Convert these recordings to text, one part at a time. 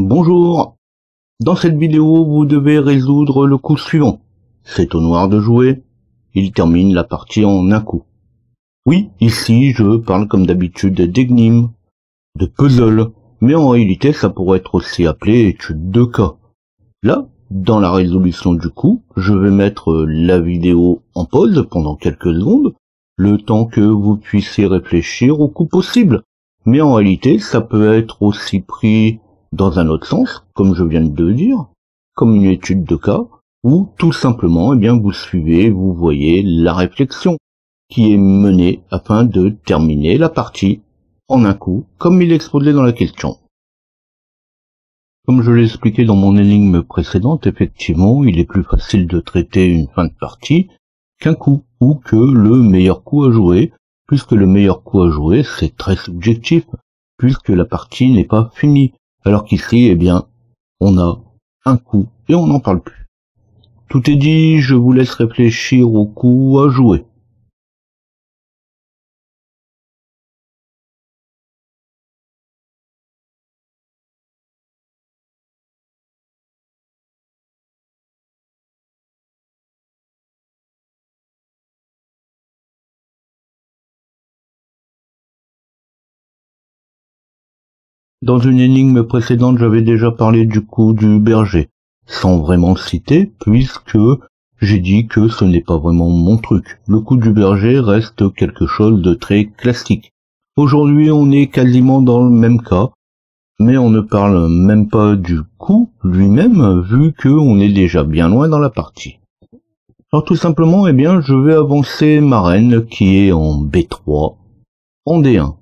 Bonjour. Dans cette vidéo, vous devez résoudre le coup suivant. C'est au noir de jouer. Il termine la partie en un coup. Oui, ici, je parle comme d'habitude d'énigmes, de puzzle, mais en réalité, ça pourrait être aussi appelé étude de cas. Là, dans la résolution du coup, je vais mettre la vidéo en pause pendant quelques secondes, le temps que vous puissiez réfléchir au coup possible. Mais en réalité, ça peut être aussi pris dans un autre sens, comme je viens de le dire, comme une étude de cas, ou tout simplement, vous suivez, vous voyez la réflexion qui est menée afin de terminer la partie en un coup, comme il est exposé dans la question. Comme je l'ai expliqué dans mon énigme précédente, effectivement, il est plus facile de traiter une fin de partie qu'un coup, ou que le meilleur coup à jouer, puisque le meilleur coup à jouer, c'est très subjectif, puisque la partie n'est pas finie. Alors qu'ici, on a un coup et on n'en parle plus. Tout est dit, je vous laisse réfléchir au coup à jouer. Dans une énigme précédente, j'avais déjà parlé du coup du berger, sans vraiment le citer, puisque j'ai dit que ce n'est pas vraiment mon truc. Le coup du berger reste quelque chose de très classique. Aujourd'hui, on est quasiment dans le même cas, mais on ne parle même pas du coup lui-même, vu qu'on est déjà bien loin dans la partie. Alors tout simplement, je vais avancer ma reine qui est en B3, en D1.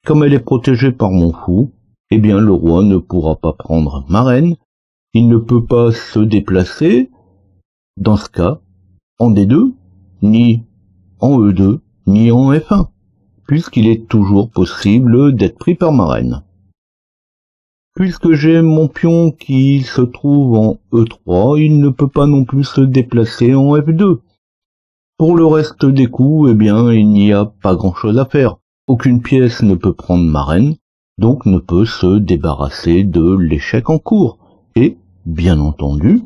Comme elle est protégée par mon fou, le roi ne pourra pas prendre ma reine, il ne peut pas se déplacer, dans ce cas, en D2, ni en E2, ni en F1, puisqu'il est toujours possible d'être pris par ma reine. Puisque j'ai mon pion qui se trouve en E3, il ne peut pas non plus se déplacer en F2. Pour le reste des coups, il n'y a pas grand-chose à faire. Aucune pièce ne peut prendre ma reine, donc ne peut se débarrasser de l'échec en cours. Et, bien entendu,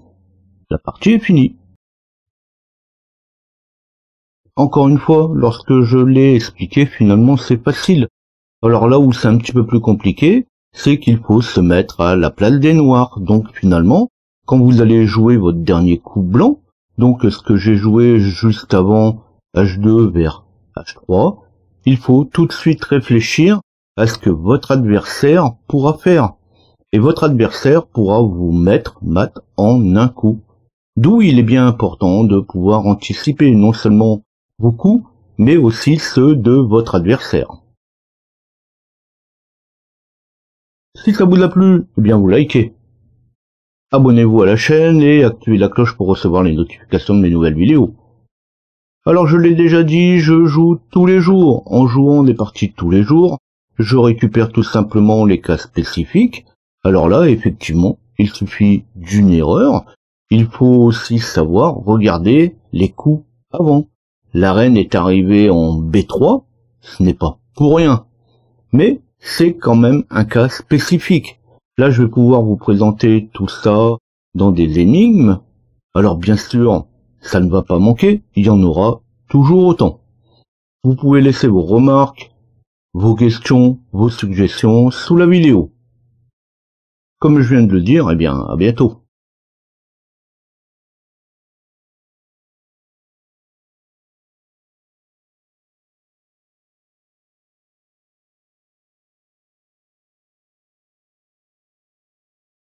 la partie est finie. Encore une fois, lorsque je l'ai expliqué, finalement c'est facile. Alors là où c'est un petit peu plus compliqué, c'est qu'il faut se mettre à la place des noirs. Donc finalement, quand vous allez jouer votre dernier coup blanc, donc ce que j'ai joué juste avant H2 vers H3, il faut tout de suite réfléchir à ce que votre adversaire pourra faire. Et votre adversaire pourra vous mettre mat en un coup. D'où il est bien important de pouvoir anticiper non seulement vos coups, mais aussi ceux de votre adversaire. Si ça vous a plu, vous likez. Abonnez-vous à la chaîne et activez la cloche pour recevoir les notifications de mes nouvelles vidéos. Alors je l'ai déjà dit, je joue tous les jours. En jouant des parties tous les jours, je récupère tout simplement les cas spécifiques. Alors là, effectivement, il suffit d'une erreur. Il faut aussi savoir regarder les coups avant. La reine est arrivée en B3, ce n'est pas pour rien. Mais c'est quand même un cas spécifique. Là, je vais pouvoir vous présenter tout ça dans des énigmes. Alors bien sûr, ça ne va pas manquer, il y en aura toujours autant. Vous pouvez laisser vos remarques, vos questions, vos suggestions sous la vidéo. Comme je viens de le dire, à bientôt.